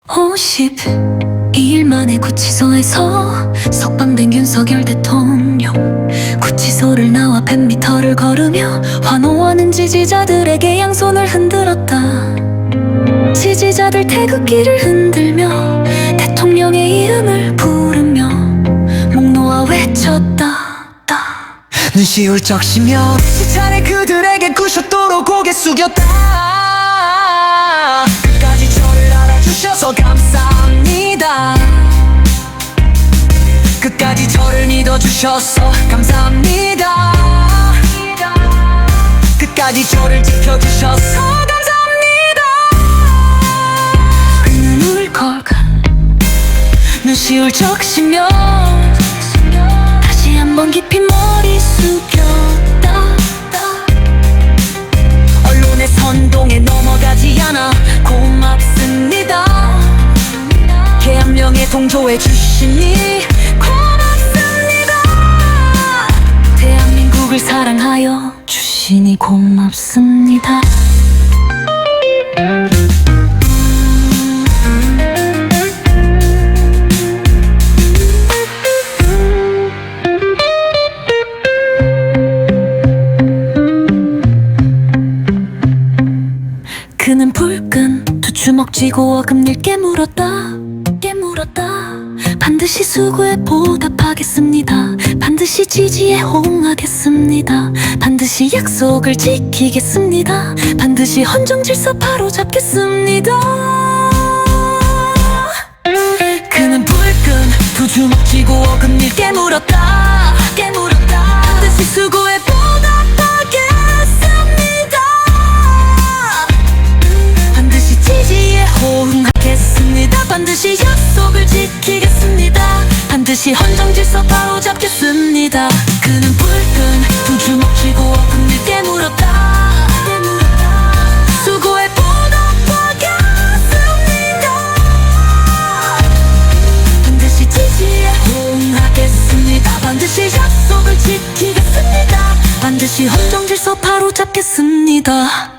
52일 만에 구치소에서 석방된 윤석열 대통령. 구치소를 나와 100m를 걸으며 환호하는 지지자들에게 양손을 흔들었다. 지지자들 태극기를 흔들며 대통령의 이름을 부르며 목 놓아 외쳤다. 눈시울 적시며 시차례 그들에게 90도로 고개 숙였다. 끝까지 저를 알아주셔서 감사합니다. 끝까지 저를 믿어주셔서 감사합니다. 끝까지 저를 지켜주셔서 감사합니다. 그는 울컥 눈시울 적시며 다시 한번 깊이 머리 숙였다. 언론의 선동에 넘어가지 않아 고맙습니다. 계엄령에 동조해 주시니 고맙습니다. 대한민국을 사랑하여 주시니 고맙습니다. 그는 불끈 두 주먹 쥐고 어금니를 물었다. 반드시 수고에 보답하겠습니다. 반드시 지지에 호응하겠습니다. 반드시 약속을 지키겠습니다. 반드시 헌정 질서 바로잡겠습니다. 그는 불끈 두 주먹 쥐고 어금니를 깨물었다. 반드시 수고에 보답하겠습니다. 반드시 지지에 호응하겠습니다. 반드시 약속을 지키겠습니다. 반드시 헌정 질서 바로잡겠습니다. 그는 불끈 두 주먹 쥐고 어금니를 깨물었다. 수고에 보답하겠습니다. 반드시 지지에 호응하겠습니다. 반드시 약속을 지키겠습니다. 반드시 헌정 질서 바로잡겠습니다.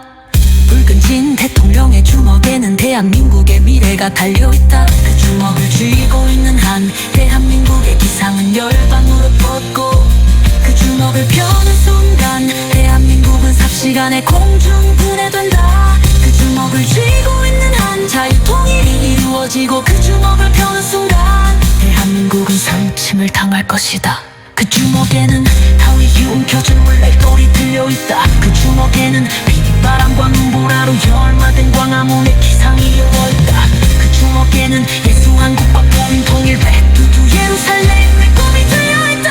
붉은 진 대통령의 주먹에는 대한민국의 미래가 달려있다. 그 주먹을 쥐고 있는 한 대한민국의 기상은 열방으로 뻗고, 그 주먹을 펴는 순간 대한민국은 삽시간에 공중분해된다. 그 주먹을 쥐고 있는 한 자유통일이 이루어지고, 그 주먹을 펴는 순간 대한민국은 상침을 당할 것이다. 그 주먹에는 타위이 움켜진 물레돌이 들려있다. 그 주먹에는 빗바람과 눈보라로 열마된 광화문의 기상이 이루어있다. 그 주먹에는 예수 한국과 복음 통일 백두 예루살렘의 꿈이 들려있다.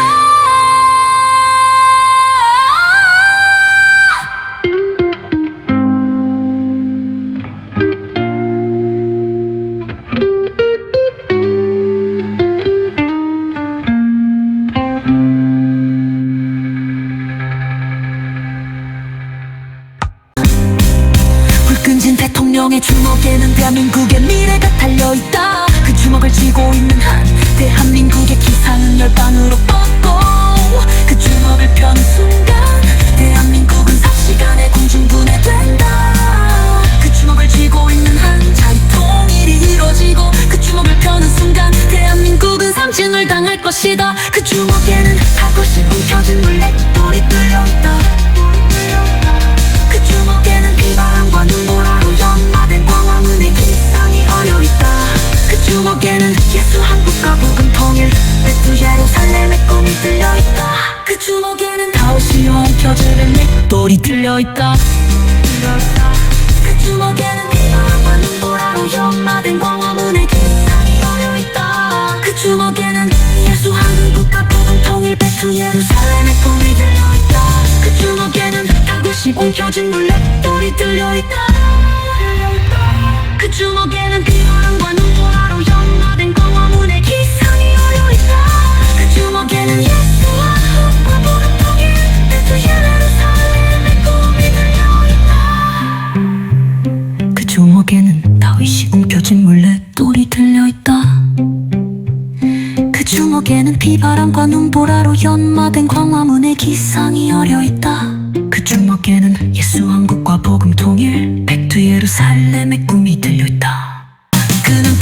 끈진 대통령의 주먹에는 대한민국의 미래가 달려있다. 그 주먹을 쥐고 있는 한 대한민국의 기상은 열방으로 뻗고, 그 주먹을 펴는 순간 대한민국은 삽시간에 공중분해된다. 그 주먹을 쥐고 있는 한 자유통일이 이루어지고, 그 주먹을 펴는 순간 대한민국은 상징을 당할 것이다. 그 주먹에는 하고씩 움켜진 물레돌이 뚫려있다. 그 주먹에는 비바람과 눈보라로 연마된 광화문의 기상이 어려있다. 그 주먹에는 예수 한국과 복음 통일 백두 예루살렘의 꿈이 들려있다. 그 주먹에는 다오시오 움켜지는 맷돌이 들려있다. 그 주먹에는 비바람과 눈보라로 연마된 광화문의 기상이 어려있다. 그 주먹에는 예수 한국과 복음 통일 백두 예루살렘의 꿈이 들려있다. 그 주먹에는 다시 움켜진 물레돌이 들려있다. 그 주먹에는 비바람과 눈보라로 연마된 광화문의 기상이 어려있다. 그 주먹에는 예수와 한국과 복음 통일 백두 예루살렘의 꿈이 들려있다. 그 주먹에는 다윗이 움켜진 물레돌이 들려있다. 그 주먹에는 비바람과 눈보라로 연마된 광화문의 기상이 어려있다. 그 주먹에는 예수 한국과 복음 통일 백두 예루살렘의 꿈이 들려있다. 그는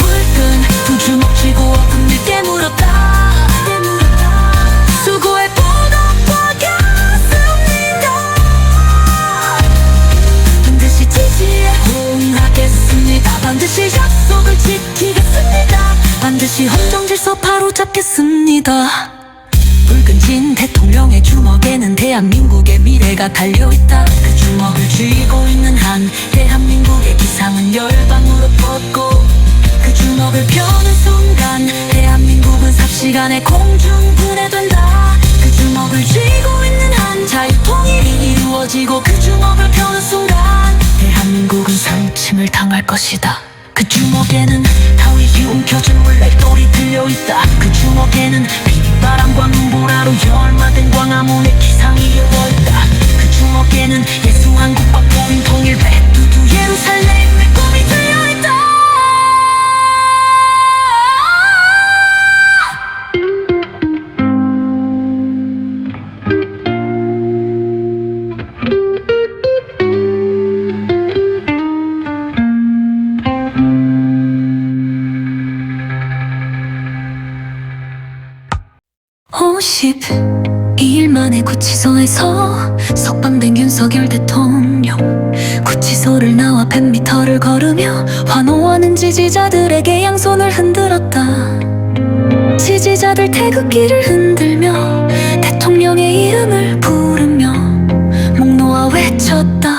반드시 헌정 질서 바로잡겠습니다. 붉은진 대통령의 주먹에는 대한민국의 미래가 달려있다. 그 주먹을 쥐고 있는 한 대한민국의 기상은 열방으로 뻗고, 그 주먹을 펴는 순간 대한민국은 삽시간에 공중분해된다. 그 주먹을 쥐고 있는 한 자유통일이 이루어지고, 그 주먹을 펴는 순간 대한민국은 상침을 당할 것이다. 그 주먹에는 타위기 움켜쥔 물레돌이 들려있다. 그 주먹에는 바람과 눈보라로 열마된 광화문의 기상이 이루어있다. 그 주먹에는 예수 한국과 보인 통일 백두두 예루살렘의 꿈이 들려있다. 오십 2일 만에 구치소에서 석방된 윤석열 대통령. 구치소를 나와 100m를 걸으며 환호하는 지지자들에게 양손을 흔들었다. 지지자들 태극기를 흔들며 대통령의 이름을 부르며 목 놓아 외쳤다.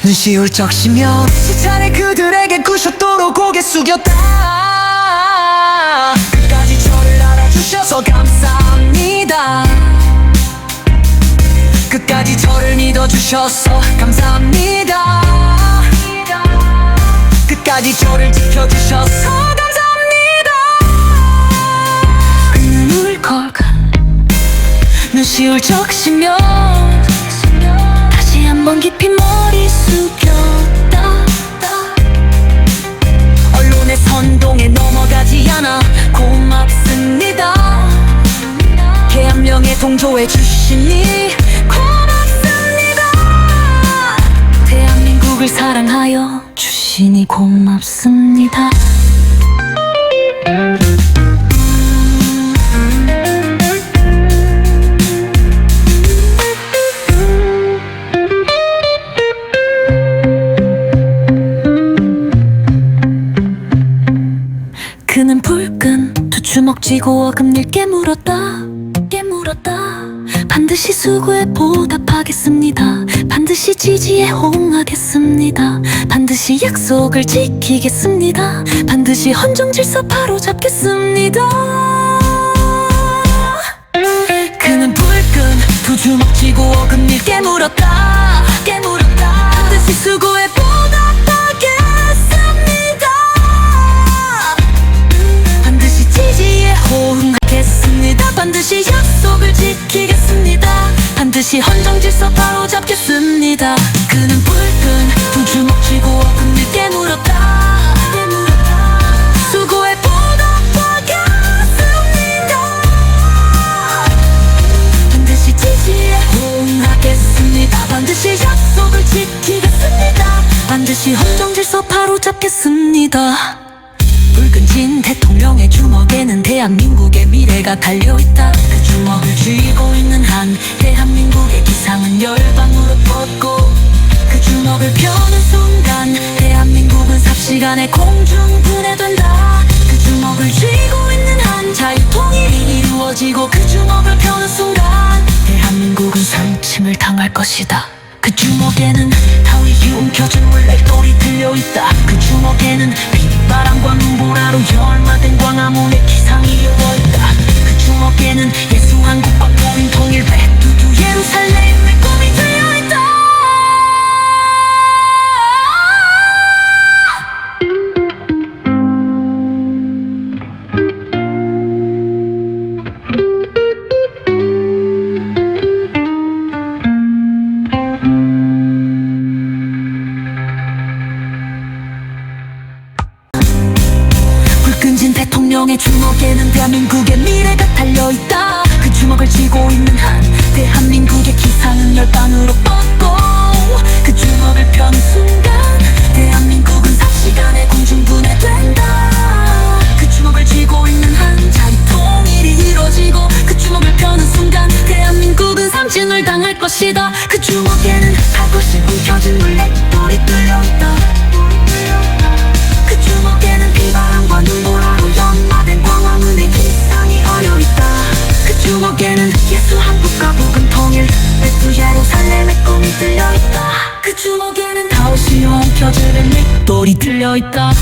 눈시 울적시며 시차례 그들에게 90도로 고개 숙였다. 끝까지 저를 알아주셔서 감사합니다. 끝까지 저를 믿어주셔서 감사합니다. 끝까지 저를 지켜주셔서 감사합니다. 그는 울컥 눈시 울적시며 다시 한번 깊이 머리 숙였다. 언론의 선동에 넘어가지 않아 고맙습니다. 계엄령에 동조해 주시니 고맙습니다. 대한민국을 사랑하여 주시니 고맙습니다. 그는 붉은 두 주먹 쥐고 어금니를 깨물었다. 반드시 수고에 보답하겠습니다. 반드시 지지에 호응하겠습니다. 반드시 약속을 지키겠습니다. 반드시 헌정 질서 바로잡겠습니다. 그는 붉은 두 주먹 쥐고 어금니를 깨물었다. 반드시 수고에 보답하겠습니다. 반드시 지지에 호응하겠습니다. 반드시 약속을 지키겠습니다. 반드시 헌정 질서 바로잡겠습니다. 그는 붉은 두 주먹 쥐고 어금니를 깨물었다. 수고에 보답하겠습니다. 반드시 지지에 호응하겠습니다. 반드시 약속을 지키겠습니다. 반드시 헌정 질서 바로잡겠습니다. 붉은진 대통령의 주먹에는 대한민국의 미래가 달려있다. 그 주먹을 쥐고 있는 한 대한민국의 기상은 열방으로 뻗고, 그 주먹을 펴는 순간 대한민국은 삽시간에 공중분해된다. 그 주먹을 쥐고 있는 한 자유통일이 이루어지고, 그 주먹을 펴는 순간 대한민국은 상침을 당할 것이다. 그 주먹에는 타위기 움켜쥔 물레돌이 들려있다. 그 주먹에는 바람과 눈보라로 열마된 광화문의 기상이 이루어있다. 그 주먹에는 예수 한국과 보인 통일 백두두 예루살렘의 꿈이 들려있다. 붉은진 대통령의 주먹에는 대한민국의 미래가 달려있다. 그 주먹을 쥐고 있는 한 대한민국의 기상은 열방으로 뻗고, 그 주먹을 펴는 순간 대한민국은 삽시간에 공중분해된다. 그 주먹을 쥐고 있는 한 자유통일이 이루어지고, 그 주먹을 펴는 순간 대한민국은 상징을 당할 것이다. 그 주먹에는 할 것이 움켜진 물레돌이 뚫려있다. 그 주먹에는 비바람과 눈보라로 연 움켜쥐는 맷돌이 들려있다.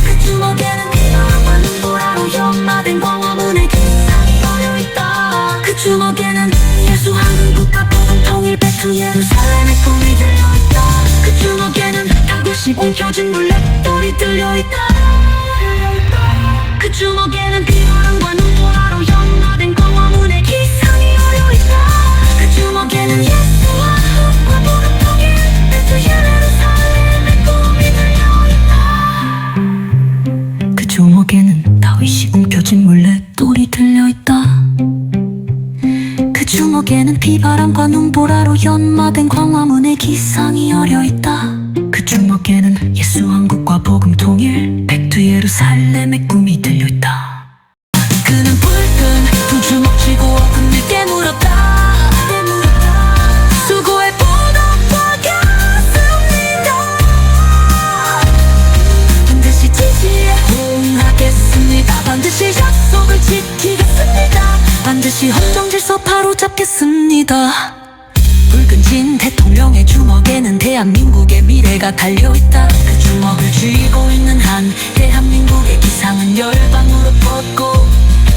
그 주먹에는 비열과 눈보라로 연마된 광화문의 기상이 어려있다. 그 주먹에는 예수 한국과 복음 통일 백두 예루살렘의 꿈이 들려있다. 그 주먹에는 다윗이 움켜쥔 물맷돌이 들려있다. 그 주먹에는 비바람과 눈보라로 연마된 광화문의 기상이 어려있다. 그 주먹에는 예수와 흙과 복음 통일 백두 예루살렘의 꿈이 들려있다. 그 주먹에는 다윗이 움켜쥔 물맷돌이 들려있다. 그 주먹에는 비바람과 눈보라로 연마된 광화문의 기상이 어려있다. 그 주먹에는 예수 왕국과 복음 통일 백두 예루살렘의 꿈이 들려있다. 그는 불끈 두 주먹 쥐고 어금니 깨물었다. 수고에 보답하겠습니다. 반드시 지지에 호응하겠습니다. 반드시 약속을 지키겠습니다. 반드시 헌정 질서 바로잡겠습니다. 붉은 진 대통령의 주먹에는 대한민국의 미래가 달려있다. 그 주먹을 쥐고 있는 한 대한민국의 기상은 열방으로 뻗고,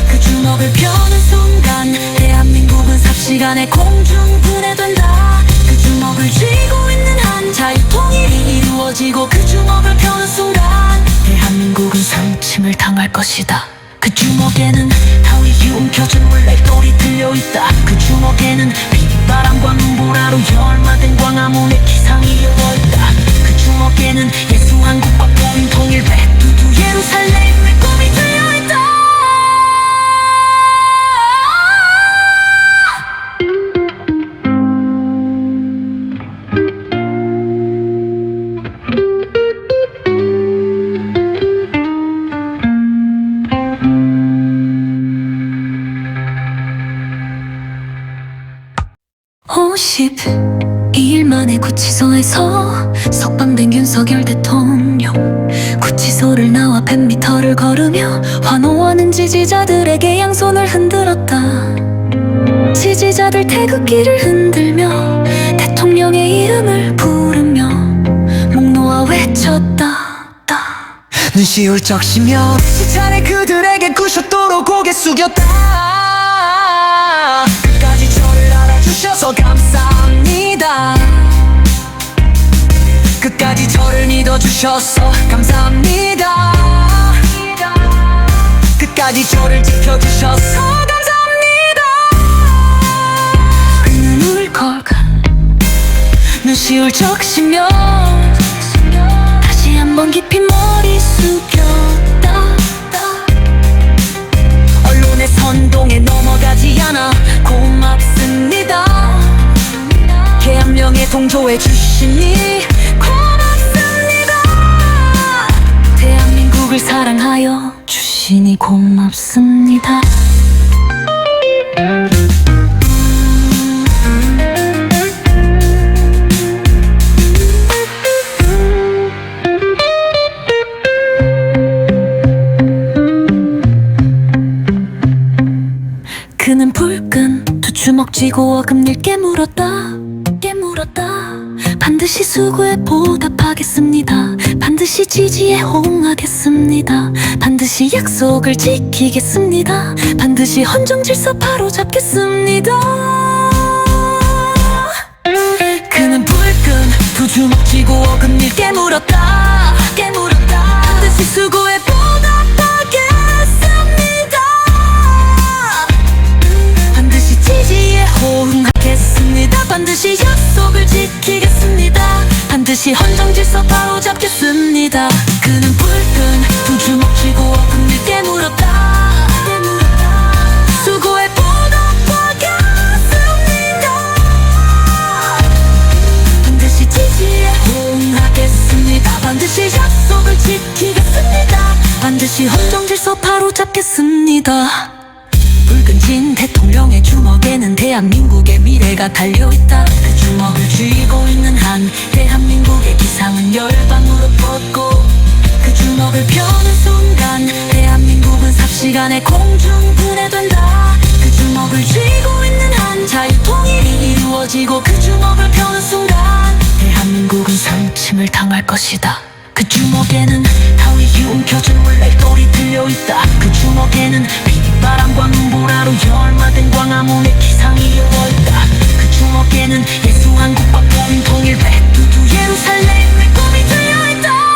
그 주먹을 펴는 순간 대한민국은 삽시간에 공중 분해된다. 그 주먹을 쥐고 있는 한 자유통일이 이루어지고, 그 주먹을 펴는 순간 대한민국은 상침을 당할 것이다. 그 주먹에는 다윗이 움켜쥔 물맷돌이 들려있다. 그 주먹에는 바람과 눈보라로 열마된 광화문의 기상이 열려있다. 그 주먹에는 예수 한국과 복음 통일 백두 예루살렘의 꿈이 들려있다. 오십 2일 만에 구치소에서 석방된 윤석열 대통령. 구치소를 나와 100m를 걸으며 환호하는 지지자들에게 양손을 흔들었다. 지지자들 태극기를 흔들며 대통령의 이름을 부르며 목 놓아 외쳤다. 눈시울 적시며 시차례 그들에게 구셨도록 고개 숙였다. 끝까지 저를 알아주셔서 감사합니다. 끝까지 저를 믿어주셔서 감사합니다. 끝까지 저를 지켜주셔서 감사합니다. 그는 울컥 눈시울 적시며 다시 한번 깊이 머리 숙였다. 언론의 선동에 넘어가지 않아 고맙습니다. 개 한 명에 동조해 주시니 고맙습니다. 대한민국을 사랑하여 주시니 고맙습니다. 그는 불끈 두 주먹 쥐고 어금니를 깨물었다. 반드시 수고에 보답하겠습니다. 반드시 지지에 호응하겠습니다. 반드시 약속을 지키겠습니다. 반드시 헌정 질서 바로잡겠습니다. 그는 불끈 두 주먹 쥐고 어금니를 깨물었다. 반드시 수고에 보답하겠습니다. 반드시 지지에 호응하겠습니다. 반드시 약속을 지키겠습니다. 반드시 헌정 질서 바로잡겠습니다. 그는 불끈 두 주먹 쥐고 어금니를 깨물었다. 수고에 보답하겠습니다. 반드시 지지에 호응하겠습니다. 반드시 약속을 지키겠습니다. 반드시 헌정 질서 바로잡겠습니다. 붉은 진 대통령의 주먹에는 대한민국의 미래가 달려있다. 그 주먹을 쥐고 있는 한 대한민국의 기상은 열방으로 뻗고, 그 주먹을 펴는 순간 대한민국은 삽시간에 공중 분해된다. 그 주먹을 쥐고 있는 한 자유통일이 이루어지고, 그 주먹을 펴는 순간 대한민국은 대한민국은 상침을 당할 것이다. 그 주먹에는 타위에 움켜진 물레돌이 들려있다. 그 주먹에는 빗바람과 눈보라로 열마된 광화문의 기상이 이루어있다. 그 주먹에는 예수 한국과 복음 통일 백두두 예루살렘의 꿈이 들려있다.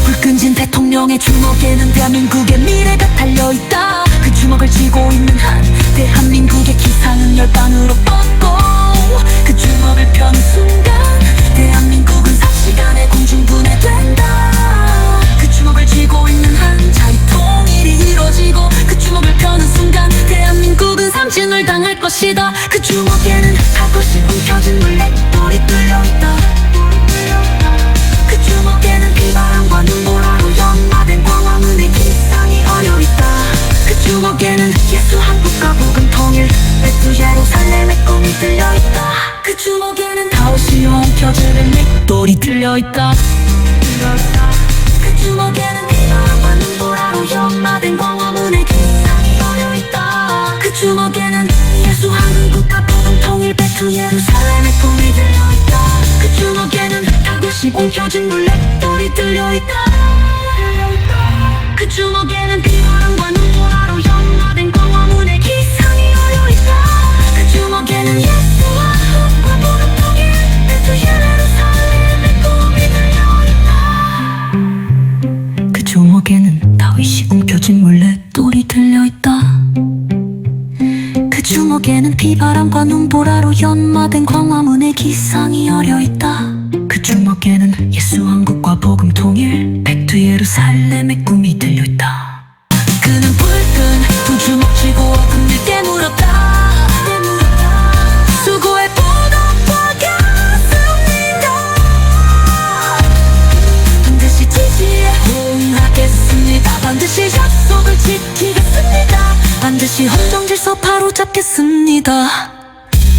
불끈진 대통령의 주먹에는 대한민국의 미래가 달려있다. 그 주먹을 쥐고 있는 한 대한민국의 기상은 열방으로 뻗고 그 주먹을 펴는 순간 대한민국은 삽시간에 공중분해된다. 그 주먹을 쥐고 있는 한 자유 통일이 이루어지고 그 주먹을 펴는 순간 대한민국은 삼진을 당할 것이다. 그 주먹에는 할 것이 움켜진 물레돌이 뚫려있다. 그 주먹에는 비바람과 눈보라로 연마된 광화문의 기상이 어려있다. 그 주먹에는 예수 한국과 복음 통일 백두 예루살렘의 꿈이 들려있다. 그 주먹에는 다윗이 엉켜지는 맷돌이 들려있다. 그 주먹에는 비바람과 눈보라로 연마된 광화문의 기상이 어려있다. 그 주먹에는 예수 한국과 복음 통일 백두 예루살렘의 꿈이 들려있다. 그 주먹에는 다윗이 엉켜진 물레돌이 들려있다. 그 주먹에는 비바람과 눈보라로 연마된 광화문의 기상이 어려있다. 그 주먹에는 예수와 한국과 복음 통일 백두 예루살렘의 꿈이 들려있다. 그 주먹에는 다윗이 움켜진 물레돌이 들려있다. 그 주먹에는 비바람과 눈보라로 연마된 광화문의 기상이 어려있다. 그 주먹에는 예수 한국과 복음 통일 백두 예루살렘의 꿈이 들려있다. 그는 불끈 두 주먹 쥐고 어금니께 물었다. 수고의 보답하겠습니다. 반드시 지지에 호응하겠습니다. 반드시 약속을 지키겠습니다. 반드시 헌정 질서 바로잡겠습니다.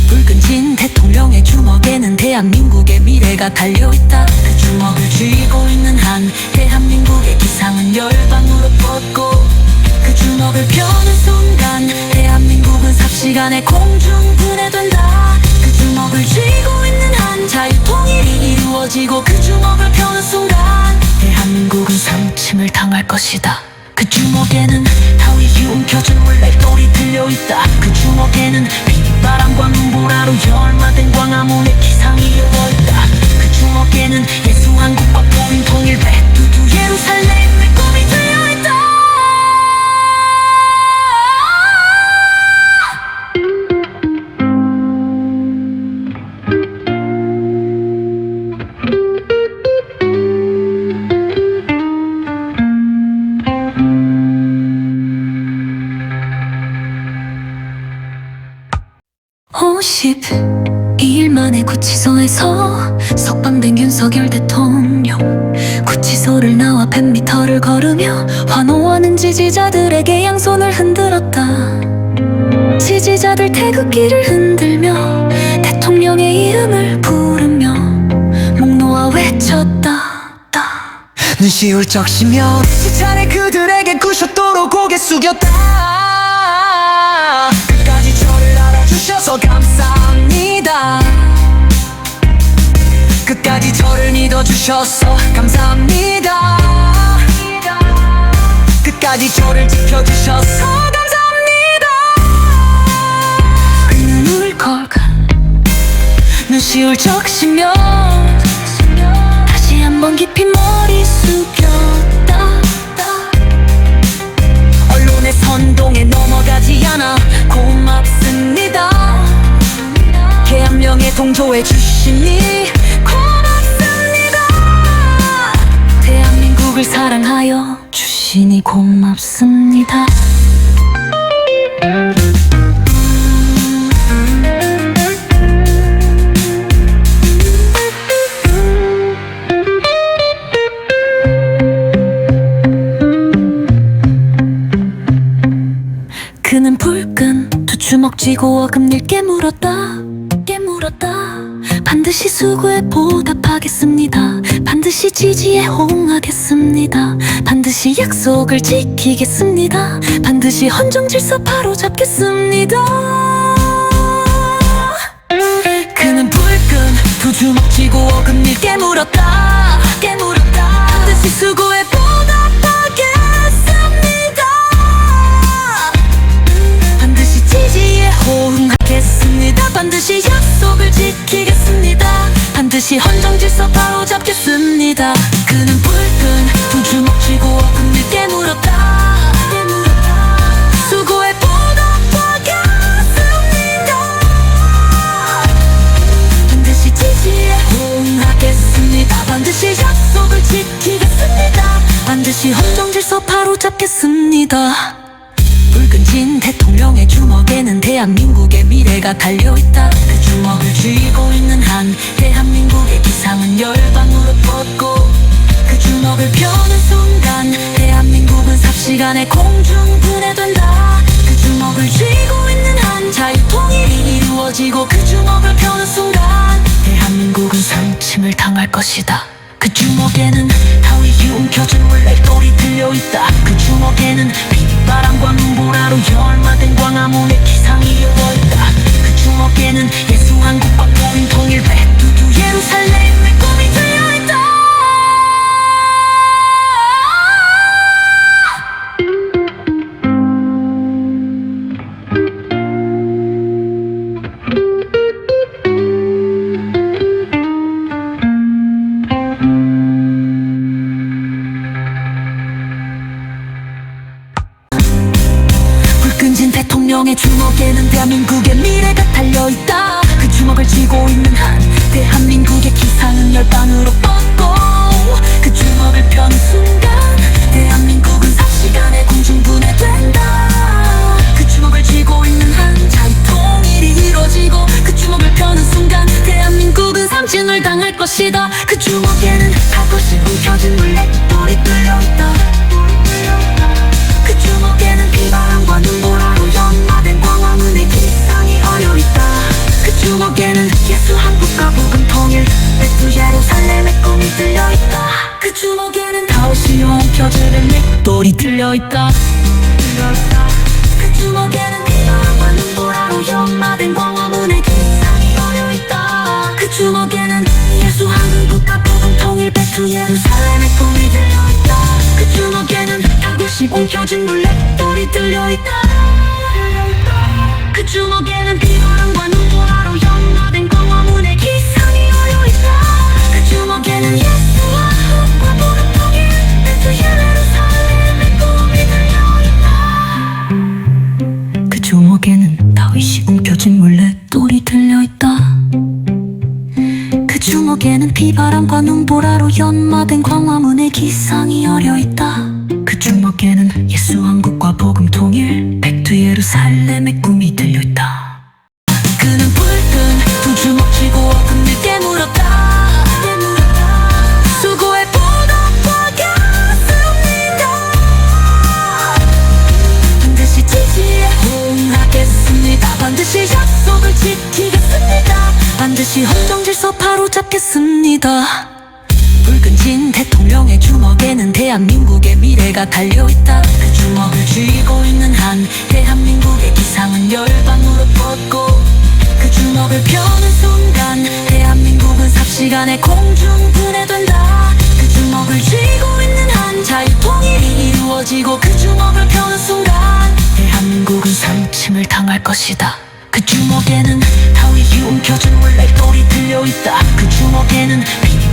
불끈진 대통령의 주먹에는 대한민국의 미래가 달려있다. 그 주먹을 쥐고 있는 한 대한민국의 기상은 열방으로 뻗고 그 주먹을 펴는 순간 대한민국은 삽시간에 공중분해된다. 그 주먹을 쥐고 있는 한 자유 통일이 이루어지고 그 주먹을 펴는 순간 대한민국은 상침을 당할 것이다. 그 주먹에는 타위에 움켜진 물레돌이 들려있다. 그 주먹에는 빗바람과 눈보라로 열마된 광화문의 기상이 이루어있다. 그 주먹에는 예수 한국과 복음 통일 백두두 예루살렘의 꿈이 들려있다. 오십 2일 만에 구치소에서 석방된 윤석열 대통령. 구치소를 나와 100m를 걸으며 환호하는 지지자들에게 양손을 흔들었다. 지지자들 태극기를 흔들며 대통령의 이름을 부르며 목 놓아 외쳤다. 눈시 울적시며 시찬에 그들에게 구셨도록 고개 숙였다. 끝까지 저를 알아주셔서 감사합니다. 끝까지 저를 믿어주셔서 감사합니다. 끝까지 저를 지켜주셔서 감사합니다. 그는 울컥 눈시 울적시며 다시 한번 깊이 머리 숙였다. 언론의 선동에 넘어가지 않아 고맙습니다. 계엄령에 동조해 주시니 고맙습니다. 대한민국을 사랑하여 주시니 고맙습니다. 그는 불끈 두 주먹 쥐고 어금니를 깨물었다 반드시 수고에 보답하겠습니다. 반드시 지지에 호응하겠습니다. 반드시 약속을 지키겠습니다. 반드시 헌정 질서 바로잡겠습니다. 그는 불끈 두 주먹 쥐고 어금니를 깨물었다 반드시 수고에 보답하겠습니다. 반드시 지지에 호응하겠습니다. 반드시 약속을 지키겠습니다. 반드시 헌정 질서 바로잡겠습니다. 그는 불끈 두 주먹 쥐고 어금니를 깨물었다 수고에 보답하겠습니다. 반드시 지지에 호응하겠습니다. 반드시 약속을 지키겠습니다. 반드시 헌정 질서 바로잡겠습니다. 붉은진 대통령의 주먹에는 대한민국의 미래가 달려있다. 그 주먹을 쥐고 있는 한 대한민국의 기상은 열방으로 뻗고 그 주먹을 펴는 순간 대한민국은 삽시간에 공중분해된다. 그 주먹을 쥐고 있는 한 자유통일이 이루어지고 그 주먹을 펴는 순간 대한민국은 상침을 당할 것이다. 그 주먹에는 타위이 움켜진 물레돌이 들려있다. 그 주먹에는 바람과 눈보라로 열마된 광화문의 기상이 이어있다. 그 주먹에는 예수 한국과 복음 통일 백두두 예루살렘의 꿈이 들려있다. 붉은진 대통령의 주먹에는 대한민국의 미래가 달려있다. 그 주먹을 쥐고 있는 한 대한민국의 기상은 열방으로 뻗고 그 주먹을 펴는 순간 대한민국은 삽시간에 공중분해된다. 그 주먹을 쥐고 있는 한 자유통일이 이루어지고 그 주먹을 펴는 순간 대한민국은 상징을 당할 것이다. 그 주먹에는 닭것이 움켜진 물레돌이 뚫려있다. 그 주먹에는 비바람과 눈보라로 연마된 광화문의 기상이 어려있다. 그 주먹에는 예수 한국과 복음 통일 백두 예루살렘의 꿈이 들려있다. 그 주먹에는 다윗이 움켜쥐는 맷돌이 들려있다. 그 주먹에는 비바람과 눈보라로 연마된 광화문의 기상이 어려있다. 그 주먹에는 예수 한국과 복음 통일 백두 예루살렘의 꿈이 들려있다. 그 주먹에는 다윗이 움켜진 물레돌이 들려있다. 그 주먹에는 비바람과 눈보라로 연마된 광화문의 기상이 어려있다. 그 주먹에는 예수와 한국과 복음 통일 백두 예루살렘의 꿈이 들려있다. 그 주먹에는 다윗이 움켜진 물레돌이 들려있다. 그 주먹에는 비바람과 눈보라로 연마된 광화문의 기상이 어려있다. 그 주먹에는 예수 한국과 복음 통일 백두 예루살렘의 꿈이 들려있다. 그는 불끈 두 주먹 쥐고 어금니를 깨물었다 수고에 보답하겠습니다. 반드시 지지에 호응하겠습니다. 반드시 약속을 지키겠습니다. 반드시 헌정 질서 바로잡겠습니다. 붉은진 대통령의 주먹에는 대한민국의 미래가 달려있다. 그 주먹을 쥐고 있는 한 대한민국의 기상은 열방으로 뻗고 그 주먹을 펴는 순간 대한민국은 삽시간에 공중분해된다. 그 주먹을 쥐고 있는 한 자유통일이 이루어지고 그 주먹을 펴는 순간 대한민국은 상침을 당할 것이다. 그 주먹에는 타위이 움켜진 물레돌이 들려있다. 그 주먹에는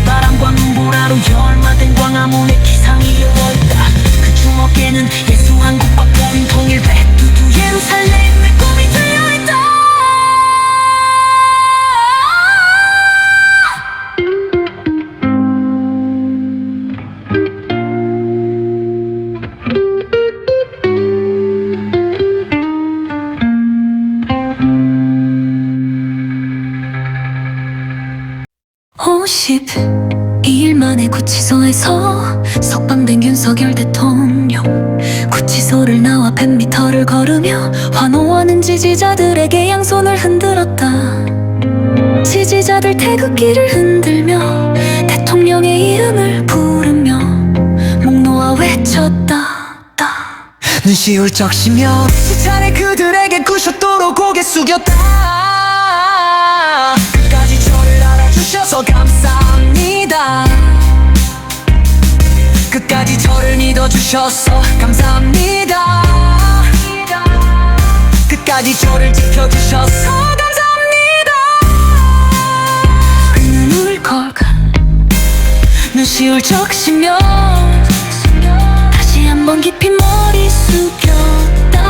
바람과 눈보라로 열마된 광화문의 기상이 이어있다. 그 주먹에는 예수 한국과 복음 통일 백두두 예루살렘의 꿈이 들려있다. (52일) 만에 구치소에서 석방된 윤석열 대통령. 구치소를 나와 100m를 걸으며 환호하는 지지자들에게 양손을 흔들었다. 지지자들 태극기를 흔들며 대통령의 이름을 부르며 목 놓아 외쳤다. 눈시 울적시며 시찬에 그들에게 90도로 고개 숙였다. 끝까지 저를 알아주셔서 감사합니다. 끝까지 저를 믿어주셔서 감사합니다. 끝까지 저를 지켜주셔서 감사합니다. 그는 울컥 눈시 울적시며 다시 한번 깊이 머리 숙였다.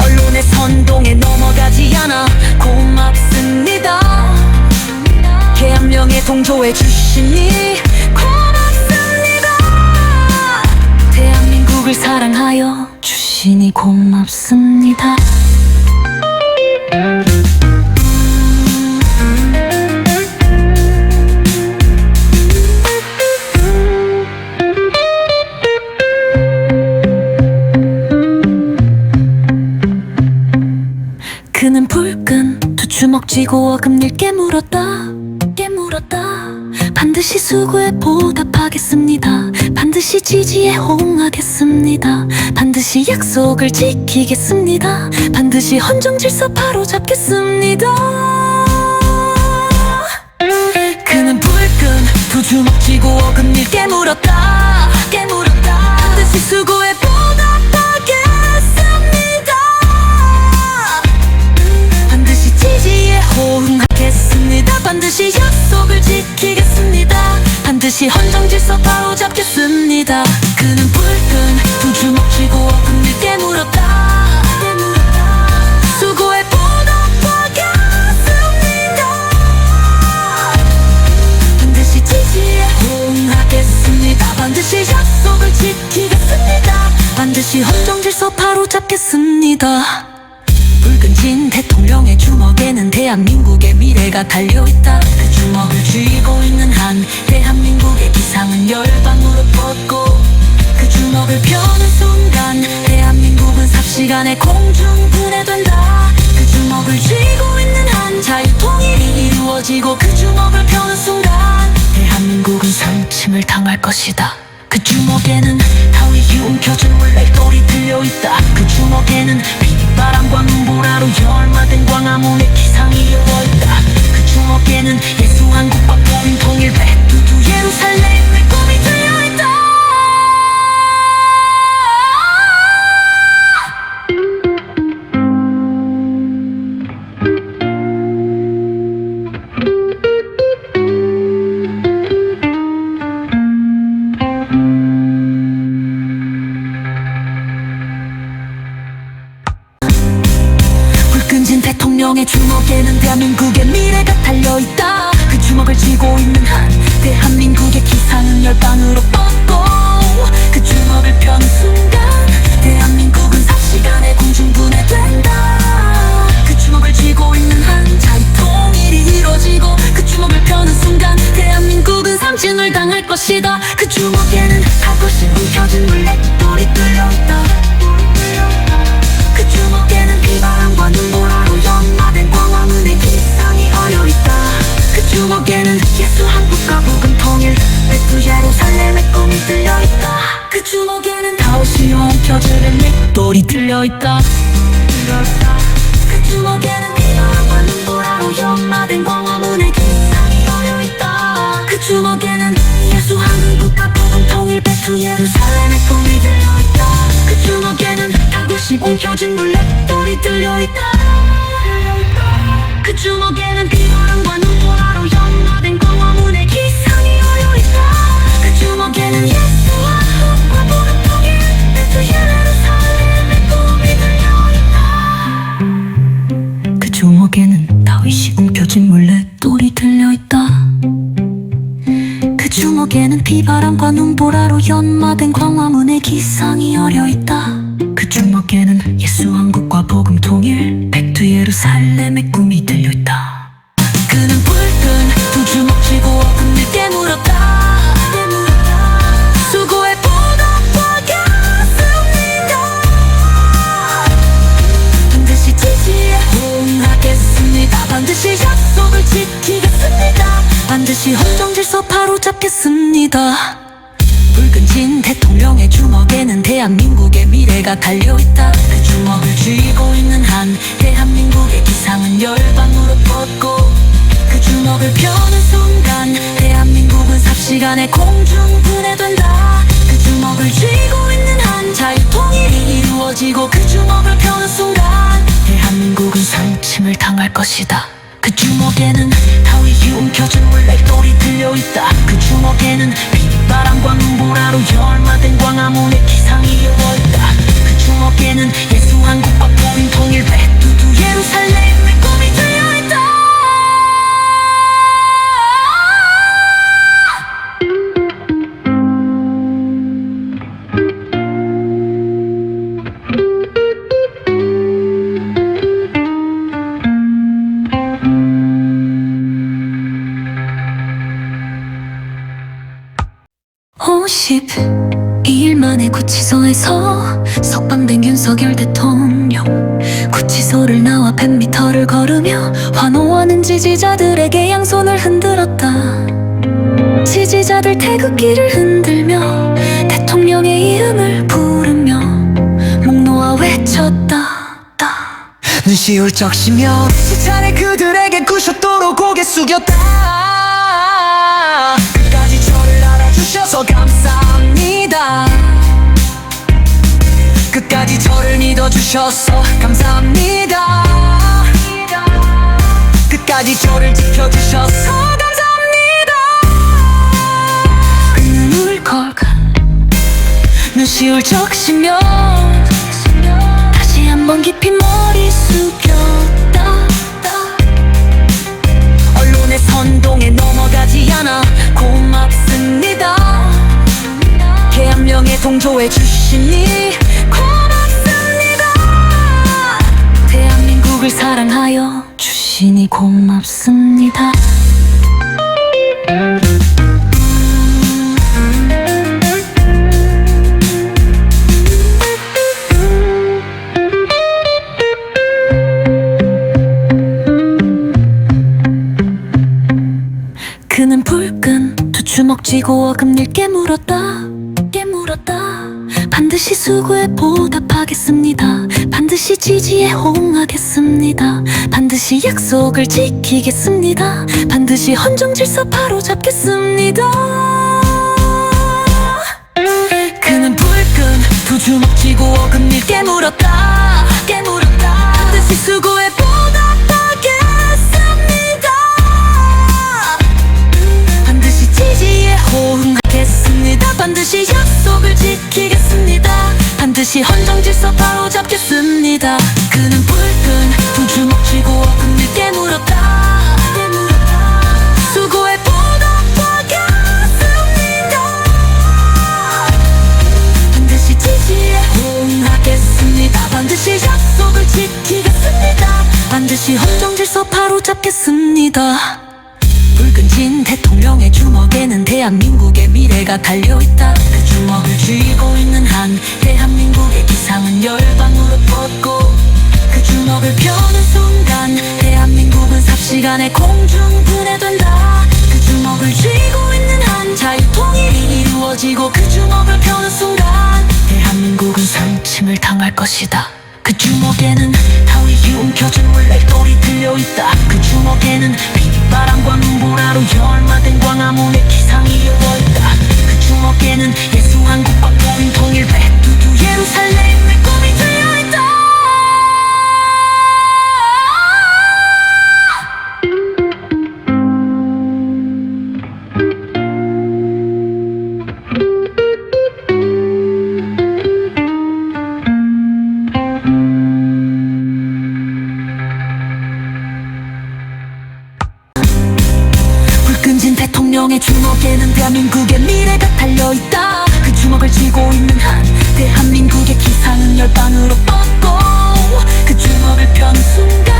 언론의 선동에 넘어가지 않아 고맙습니다. 개 한 명에 동조해 주시니 고맙습니다. 대한민국을 사랑하여 주시니 고맙습니다. 그는 불끈 두 주먹 쥐고 어금니를 깨물었다. 반드시 수고에 보답하겠습니다. 반드시 지지에 호응하겠습니다. 반드시 약속을 지키겠습니다. 반드시 헌정 질서 바로잡겠습니다. 그는 불끈 두 주먹 쥐고 어금니를 깨물었다. 반드시 수고에 보답하겠습니다. 반드시 지지에 호응하겠습니다. 반드시 약속을 지키겠습니다. 반드시 헌정 질서 바로잡겠습니다. 그는 불끈 두 주먹 쥐고 어금니를 깨물었다. 수고에 보답하겠습니다. 반드시 지지에 호응하겠습니다. 반드시 약속을 지키겠습니다. 반드시 헌정 질서 바로잡겠습니다. 붉은 진 대통령의 주먹에는 대한민국의 미래가 달려있다. 그 주먹을 쥐고 있는 한 대한민국의 기상은 열방으로 뻗고 그 주먹을 펴는 순간 대한민국은 삽시간에 공중분해된다. 그 주먹을 쥐고 있는 한 자유통일이 이루어지고 그 주먹을 펴는 순간 대한민국은 상침을 당할 것이다. 그 주먹에는 타위이 움켜진 물레돌이 들려있다. 그 주먹에는 바람과 눈보라로 열마된 광화문의 기상이 이루어있다. 그 주먹에는 예수 한국과 복음 통일 백두두 예루살렘의 꿈이 들려있다. 끈진 대통령의 주먹에는 대한민국의 미래가 달려있다. 그 주먹을 쥐고 있는 한 대한민국의 기상은 열방으로 뻗고 그 주먹을 펴는 순간 대한민국은 삽시간에 공중분해된다. 그 주먹을 쥐고 있는 한 자유통일이 이루어지고 그 주먹을 펴는 순간 대한민국은 삼진을 당할 것이다. 그 주먹에는 하고씩 움켜진 물레돌이 뚫려있다. 그 주먹에는 비바람과 눈보라로 연마된 광화문의 기상이 어려있다. 그 주먹에는 예수 한국과 복음 통일 백두 예루살렘의 꿈이 들려있다. 그 주먹에는 다오시 엉켜지는 맷돌이 들려있다. 그 주먹에는 비바람과 눈보라로 연마된 광화문의 기상이 어려있다. 그 주먹에는 예수 한국과 복음 통일 백두 예루살렘의 꿈이 들려있다. 그 주먹에는 다시 움켜진 물레돌이 들려있다. 그 주먹에는 비바람과 눈보라로 연마된 광화문의 기상이 어려있다. 그 주먹에는 예수와 한국과 복음 통일 백두 예루살렘의 꿈이 들려있다. 그 주먹에는 다윗이 움켜진 물레돌이 들려있다. 그 주먹에는 비바람과 눈보라로 연마된 광화문의 기상이 어려있다. 그 주먹에는 예수 한국과 복음 통일 백두 예루살렘의 꿈이 들려있다. 그는 불끈 두 주먹 쥐고 어금니를 깨물었다. 수고에 보답하겠습니다. 반드시 약속을 지키겠습니다. 반드시 헌정 질서 바로잡겠습니다. 붉은 진 대통령의 주먹에는 대한민국의 미래가 달려있다. 그 주먹을 쥐고 있는 한 대한민국의 기상은 열방으로 뻗고 그 주먹을 펴는 순간 대한민국은 삽시간에 공중 분해된다. 그 주먹을 쥐고 있는 한 자유통일이 이루어지고 그 주먹을 펴는 순간 대한민국은 상침을 당할 것이다. 그 주먹에는 타위이 움켜쥔 물레돌이 들려있다. 그 주먹에는 빗바람과 눈보라로 열마된 광화문의 기상이 이어있다. 그 주먹에는 예수 한국과 복음 통일 백두두 예루살렘의 꿈이 들려있다. (52일) 만에 구치소에서 석방된 윤석열 대통령. 구치소를 나와 100m를 걸으며 환호하는 지지자들에게 양손을 흔들었다. 지지자들 태극기를 흔들며 대통령의 이름을 부르며 목 놓아 외쳤다. 눈시 울적시며 수차례 그들에게 구쇼도로 고개 숙였다. 끝까지 저를 알아주셔서 감사합니다. 끝까지 저를 믿어주셔서 감사합니다. 끝까지 저를 지켜주셔서 감사합니다. 그는 울컥 눈시 울적시며 다시 한번 깊이 머리 숙였다. 언론의 선동에 넘어가지 않아 고맙습니다. 계엄령에 동조해 주시니 고맙습니다. 대한민국을 사랑하여 주시니 고맙습니다. 그는 붉은 두 주먹 쥐고 어금니를 깨물었다. 반드시 수고에 보답하겠습니다. 반드시 지지에 호응하겠습니다. 반드시 약속을 지키겠습니다. 반드시 헌정 질서 바로잡겠습니다. 그는 붉은 두 주먹 쥐고 어금니를 깨물었다. 반드시 수고에 보답하겠습니다. 반드시 지지에 호응하겠습니다. 반드시 약속을 지키겠습니다. 반드시 헌정 질서 바로잡겠습니다. 그는 붉은 두 주먹 쥐고 어금니를 깨물었다. 수고에 보답하겠습니다. 반드시 지지에 호응하겠습니다. 반드시 약속을 지키겠습니다. 반드시 헌정 질서 바로잡겠습니다. 붉은 진 대통령의 주먹에는 대한민국의 미래가 달려있다. 그 주먹을 쥐고 있는 한 대한민국의 기상은 열방으로 뻗고 그 주먹을 펴는 순간 대한민국은 삽시간에 공중 분해된다. 그 주먹을 쥐고 있는 한 자유통일이 이루어지고 그 주먹을 펴는 순간 대한민국은 상침을 당할 것이다. 그 주먹에는 타위이 움켜쥔 물레돌이 들려있다. 그 주먹에는 빗바람과 눈보라로 열마된 광화문의 기상이 이어있다. 그 주먹에는 예수 한국과 복음 통일 백두두 예루살렘의 꿈이 들려있다. 진 대통령의 주먹에는 대한민국의 미래가 달려있다. 그 주먹을 쥐고 있는 한 대한민국의 기상은 열방으로 뻗고 그 주먹을 펴는 순간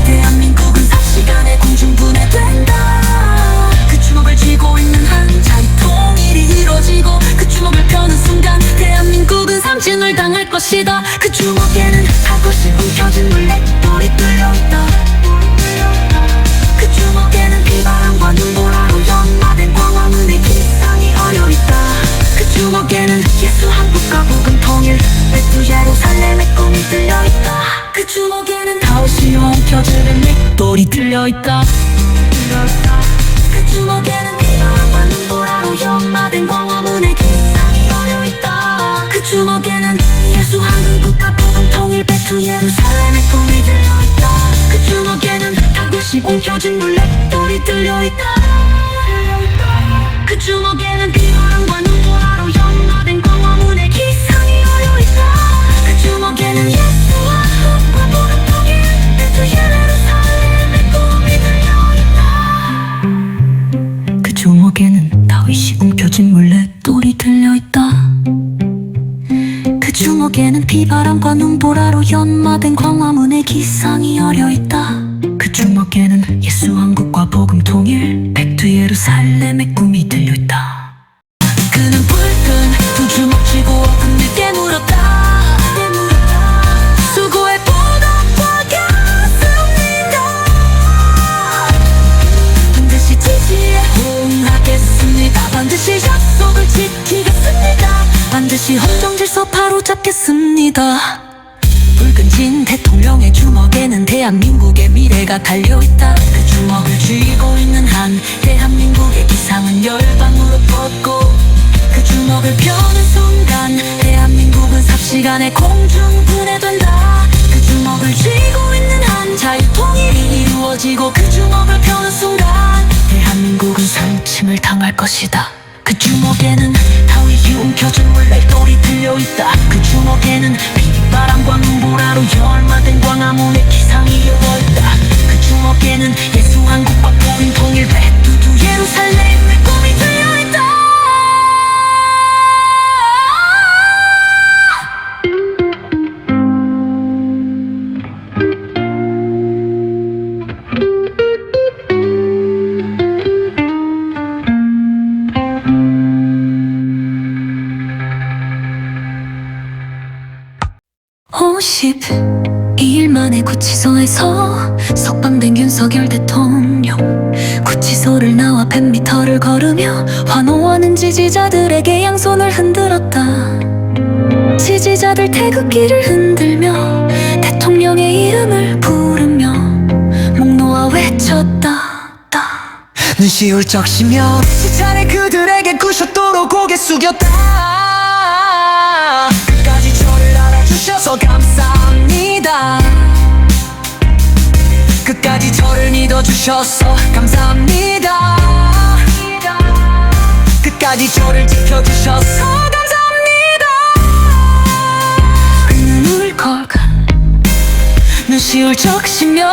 대한민국은 삽시간에 공중분해된다. 그 주먹을 쥐고 있는 한 자유통일이 이루어지고 그 주먹을 펴는 순간 대한민국은 삼진을 당할 것이다. 그 주먹에는 한 곳이 움켜진 물레돌이 뚫려있다. 돌이 들려있다. 그 주먹에는 비바람과 눈보라로 연마된 광화문의 기상이 어려있다. 그 주먹에는 예수 한국과 복음 통일 백두 예루살렘의 꿈이 들려있다. 그 주먹에는 다시 움켜진 물레돌이 들려있다. 그 주먹에는 비바람과 눈보라로 연마된 광화문의 기상이 어려있다. 그 주먹에는 예수와 한국과 복음 통일 백두 예루살렘의 꿈이 들려있다. 그 주먹에는 다윗이 움켜쥔 물레돌이 들려있다. 그 주먹에는 비바람과 눈보라로 연마된 광화문의 기상이 어려있다. 그 주먹에는 예수 왕국과 복음 통일 백두 예루살렘의 꿈이 들려있다. 그는 불끈 두 주먹 쥐고 어금니께 물었다. 수고에 보답하겠습니다. 반드시 지지에 호응하겠습니다. 반드시 약속을 지키겠습니다. 반드시 헌정 질서 바로잡겠습니다. 붉은 진 대통령의 주먹에는 대한민국의 미래가 달려있다. 그 주먹을 쥐고 있는 한 대한민국의 기상은 열방으로 뻗고, 그 주먹을 펴는 순간 대한민국은 삽시간에 공중 분해된다. 그 주먹을 쥐고 있는 한 자유통일이 이루어지고, 그 주먹을 펴는 순간 대한민국은 상침을 당할 것이다. 그 주먹에는 다윗이 움켜쥔 물레돌이 들려있다. 그 주먹에는 비바람과 눈보라로 열마된 광화문의 기상이 이루어있다. 그 주먹에는 예수 한국과 복음 통일 백두 예루살렘의 꿈이 들려있다. 오십 2일 만에 구치소에서 석방된 윤석열 대통령. 구치소를 나와 100m를 걸으며 환호하는 지지자들에게 양손을 흔들었다. 지지자들 태극기를 흔들며 대통령의 이름을 부르며 목 놓아 외쳤다. 눈시 울적시며 시찬에 그들에게 구셨도록 고개 숙였다. 끝까지 저를 알아주셔서 감사합니다. 끝까지 저를 믿어주셔서 감사합니다. 끝까지 저를 지켜주셔서 감사합니다. 그는 울컥 눈시 울적시며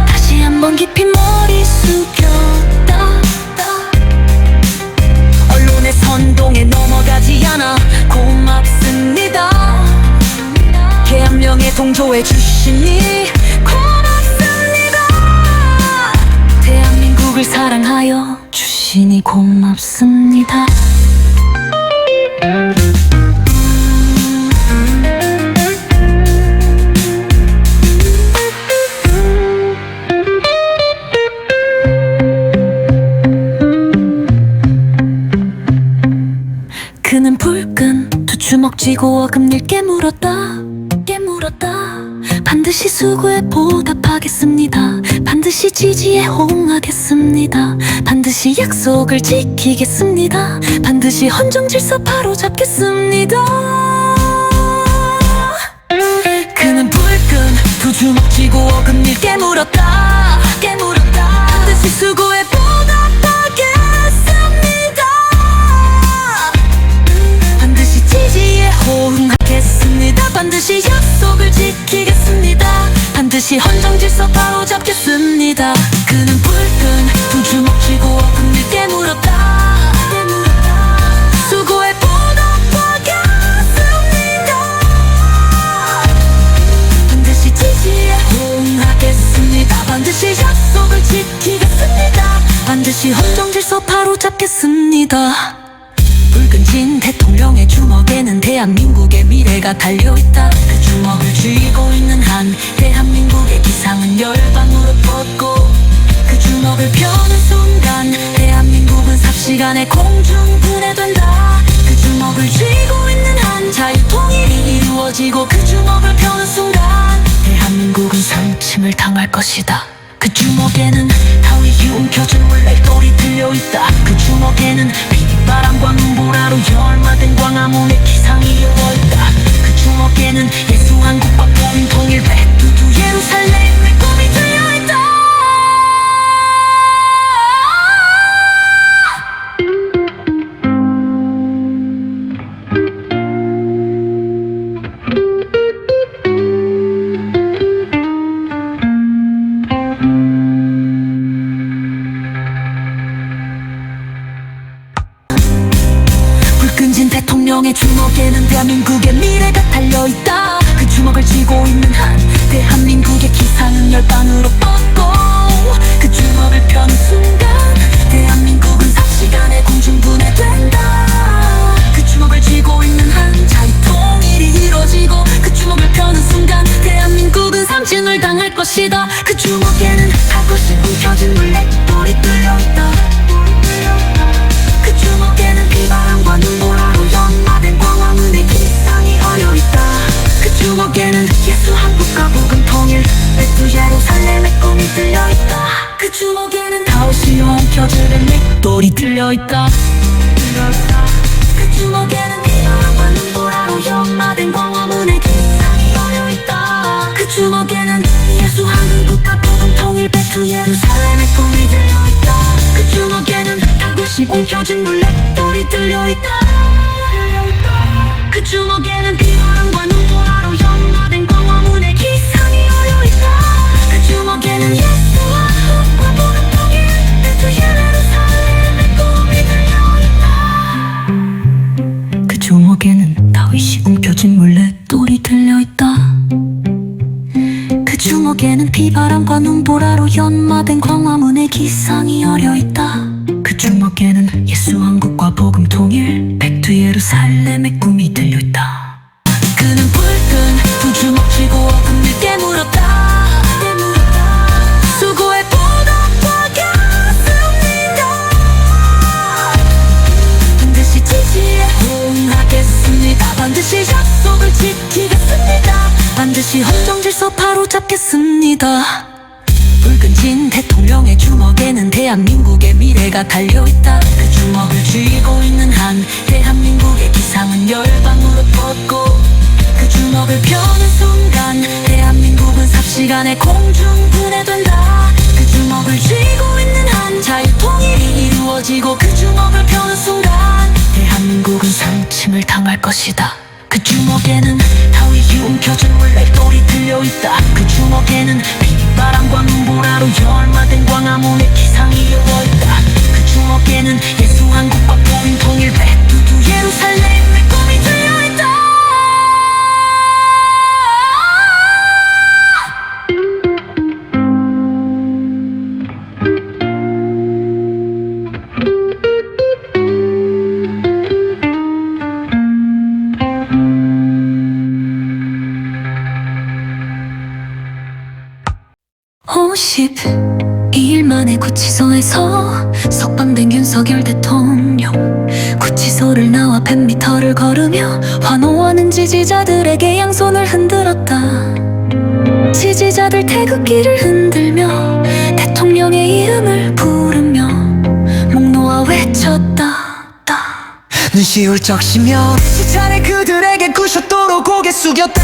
다시 한번 깊이 머리 숙였다. 언론의 선동에 넘어가지 않아 고맙습니다. 개 한 명에 동조해 주시니 고맙습니다. 대한민국을 사랑하여 주시니 고맙습니다. 그는 불끈 두 주먹 쥐고 어금니를 깨물었다. 반드시 수고에 보답하겠습니다. 반드시 지지에 호응하겠습니다. 반드시 약속을 지키겠습니다. 반드시 헌정 질서 바로잡겠습니다. 그는 불끈 두 주먹 쥐고 어금니를 깨물었다. 반드시 수고에 보답하겠습니다. 반드시 지지에 호응하겠습니다. 반드시 약속을 지키겠습니다. 반드시 헌정 질서 바로잡겠습니다. 그는 불끈 두 주먹 쥐고 어금니를 깨물었다. 수고에 보답하겠습니다. 반드시 지지에 호응하겠습니다. 반드시 약속을 지키겠습니다. 반드시 헌정 질서 바로잡겠습니다. 붉은 진 대통령의 주먹에는 대한민국의 미래가 달려있다. 그 주먹을 쥐고 있는 한 대한민국의 기상은 열방으로 뻗고, 그 주먹을 펴는 순간 대한민국은 삽시간에 공중 분해된다. 그 주먹을 쥐고 있는 한 자유통일이 이루어지고, 그 주먹을 펴는 순간 대한민국은 대한민국은 상침을 당할 것이다. 그 주먹에는 타위에 움켜진 물레돌이 들려있다. 그 주먹에는 빗바람과 눈보라로 열마된 광화문의 기상이 이루어있다. 그 주먹에는 예수 한국과 복음 통일 백두두 예루살렘의 꿈이 들려있다. 불끈진 대통령의 주먹에는 대한민국의 미래가 달려있다. 그 주먹을 쥐고 있는 한 대한민국의 기상은 열방으로 뻗고 그 주먹을 펴는 순간 대한민국은 삽시간에 공중분해된다. 그 주먹을 쥐고 있는 한 자유 통일이 이루어지고 그 주먹을 펴는 순간 대한민국은 삼진을 당할 것이다. 그 주먹에는 할 것이 움켜진 물레돌이 뚫려있다. 그 주먹에는 비바람과 눈보라로 연마된 광화문의 기상이 어려있다. 그 주먹에는 예수 한국과 복음 통일 백두 예루살렘의 꿈이 들려있다. 그 주먹에는 다윗이 엉켜지는 맷돌이 들려있다. 그 주먹에는 비바람과 눈보라로 연마된 광화문의 기상이 어려있다. 그 주먹에는 예수 한국과 복음 통일 백두 예루살렘의 꿈이 들려있다. 그 주먹에는 다윗이 엉켜진 물레돌이 들려있다. 그 주먹에는 비바람과 눈보라로 연마된 광화문의 기상이 어려있다. 그 주먹에는 예수와 한국과 복음 통일 백두 예루살렘의 꿈이 들려있다. 그 주먹에는 다윗이 움켜진 물레돌이 들려있다. 그 주먹에는 비바람과 눈보라로 연마된 광화문의 기상이 어려있다. 그 주먹에는 예수 한국과 복음 통일 백두 예루살렘의 꿈이 들려있다. 그는 불끈 두 주먹 쥐고 어금니께 물었다. 수고에 보답하겠습니다. 반드시 지지에 호응하겠습니다. 반드시 약속을 지키겠습니다. 반드시 헌정 질서 바로잡겠습니다. 불끈진 대통령의 주먹에는 대한민국의 미래가 달려있다. 그 주먹을 쥐고 있는 한 대한민국의 기상은 열방으로 뻗고 그 주먹을 펴는 순간 대한민국은 삽시간에 공중분해된다. 그 주먹을 쥐고 있는 한 자유 통일이 이루어지고 그 주먹을 펴는 순간 대한민국은 상침을 당할 것이다. 그 주먹에는 타위에 움켜진 물레돌이 들려있다. 그 주먹에는 빗바람과 눈보라로 열마된 광화문의 기상이 이루어있다. 그 주먹에는 예수 한국과 복음 통일 백두두 예루살렘의 꿈이 들려있다. 오십 2일 만에 구치소에서 석방된 윤석열 대통령. 구치소를 나와 100m를 걸으며 환호하는 지지자들에게 양손을 흔들었다. 지지자들 태극기를 흔들며 대통령의 이름을 부르며 목 놓아 외쳤다. 눈시 울적시며 수차례 그들에게 구셨도록 고개 숙였다.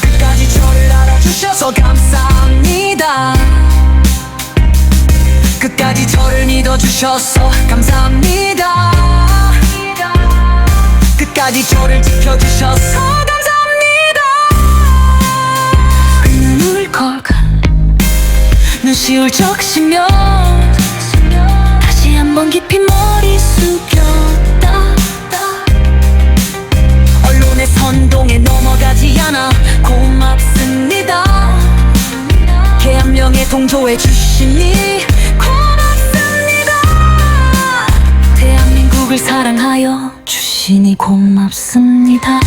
끝까지 저를 알아주셔서 감사합니다. 끝까지 저를 믿어주셔서 감사합니다. 끝까지 저를 지켜주셔서 감사합니다. 그는 울컥 눈시 울적시며 다시 한번 깊이 머리 숙였다. 언론의 선동에 넘어가지 않아 고맙습니다. 개 한 명에 동조해 주시니 고맙습니다. 대한민국을 사랑하여 주시니 고맙습니다.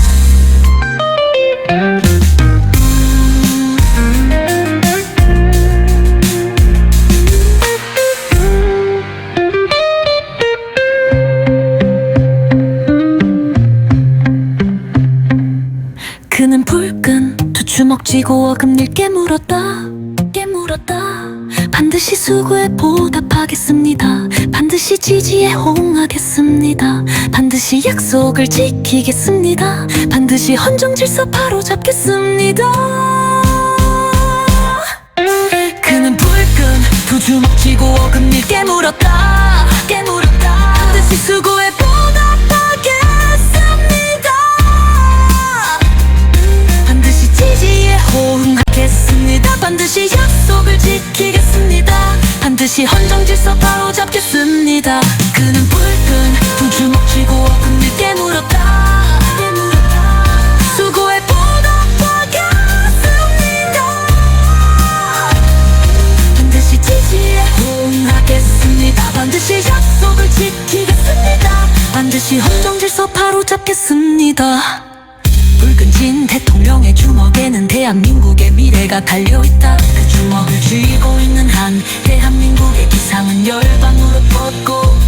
그는 불끈 두 주먹 쥐고 어금니를 깨물었다 반드시 수고에 보답하겠습니다. 반드시 지지에 호응하겠습니다. 반드시 약속을 지키겠습니다. 반드시 헌정 질서 바로잡겠습니다. 그는 불끈 두 주먹 쥐고 어금니를 깨물었다 반드시 수고에 보답하겠습니다. 반드시 지지에 호응하겠습니다. 반드시 약속을 지키겠습니다. 반드시 헌정 질서 바로잡겠습니다. 그는 불끈 두 주먹 쥐고 어금니를 깨물었다 수고에 보답하겠습니다. 반드시 지지에 호응하겠습니다. 반드시 약속을 지키겠습니다. 반드시 헌정 질서 바로잡겠습니다. 붉은진 대통령의 주먹에는 대한민국의 미래가 달려있다. 그 주먹을 쥐고 있는 한 대한민국의 기상은 열방으로 뻗고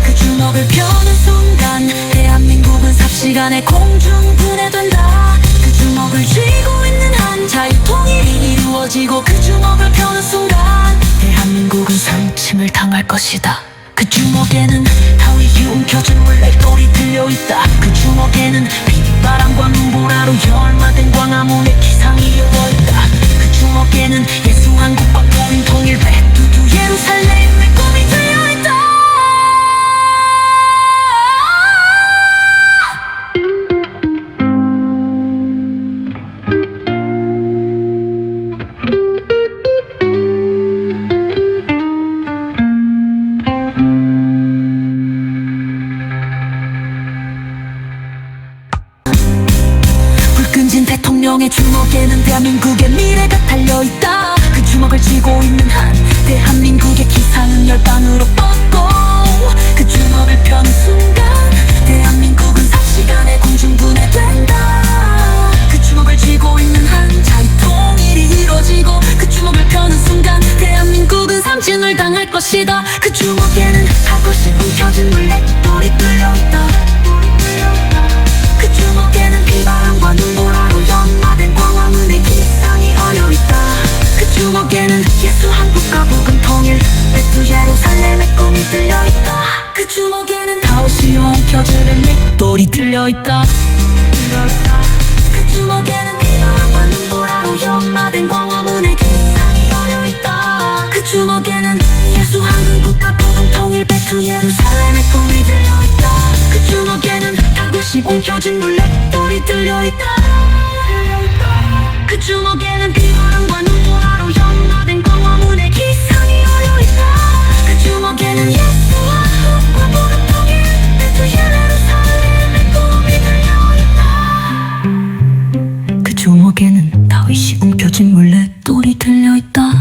그 주먹을 펴는 순간 대한민국은 삽시간에 공중분해된다. 그 주먹을 쥐고 있는 한 자유통일이 이루어지고 그 주먹을 펴는 순간 대한민국은 상침을 당할 것이다. 그 주먹에는 타위에 움켜진 물레돌이 들려있다. 그 주먹에는 바람과 눈보라로 열마된 광화문의 기상이 이어있다. 그 주먹에는 예수 한국과 복음 통일 백두두 예루살렘의 꿈이 들려있다. 붉은진 대통령의 주먹에는 대한민국의 미래가 달려있다. 그 주먹을 쥐고 있는 한 대한민국의 기상은 열방으로 뻗고 그 주먹을 펴는 순간 대한민국은 삽시간에 공중분해된다. 그 주먹을 쥐고 있는 한 자유통일이 이루어지고 그 주먹을 펴는 순간 대한민국은 상징을 당할 것이다. 그 주먹에는 하고씩 움켜진 물레돌이 뚫려있다. 그 주먹에는 비바람과 눈보라로 연마된 광화문의 기상이 어려있다. 그 주먹에는 예수 한국과 복음 통일 백두 예루살렘의 꿈이 들려있다. 그 주먹에는 다윗이 엉켜주는 맷돌이 들려있다. 그 주먹에는 비바람과 눈보라로 연마된 광화문의 기상이 어려있다. 그 주먹에는 예수 한국과 복음 통일 백두 예루살렘의 꿈이 들려있다. 그 주먹에는 다윗이 엉켜진 물레돌이 들려있다. 그 주먹에는 비바람과 눈보라로 연마된 광화문의 기상이 어려있다. 그 주먹에는 예수와 한국과 복음 통일 백두 예루살렘의 꿈이 들려있다. 그 주먹에는 다윗이 움켜진 물레돌이 들려있다.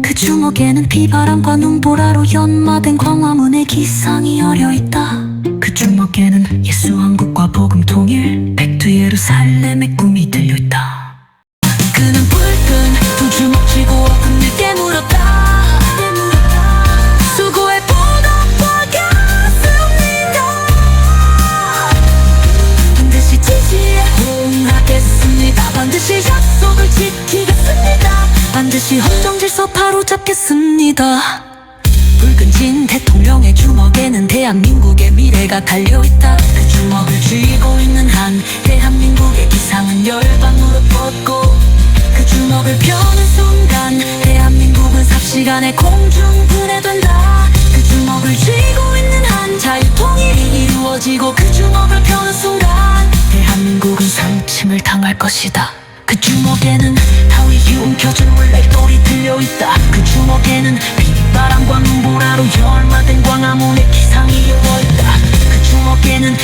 그 주먹에는 비바람과 눈보라로 연마된 광화문의 기상이 어려있다. 그 주먹에는 예수 한국과 복음 통일 백두 예루살렘의 꿈이 들려있다. 그는 불끈 두 주먹 쥐고 어금니를 깨물었다 수고에 보답하겠습니다. 반드시 지지에 호응하겠습니다. 반드시 약속을 지키겠습니다. 반드시 헌정 질서 바로잡겠습니다. 붉은진 대통령의 주먹에는 대한민국의 미래가 달려있다. 그 주먹을 쥐고 있는 한 대한민국의 기상은 열방으로 뻗고 그 주먹을 펴는 순간 대한민국은 삽시간에 공중분해된다. 그 주먹을 쥐고 있는 한 자유통일이 이루어지고 그 주먹을 펴는 순간 대한민국은 상침을 당할 것이다. 그 주먹에는 타위에 움켜진 물레돌이 들려있다. 그 주먹에는 바람과 눈보라로 열마된 광화문의 기상이 이어있다. 그 주먹에는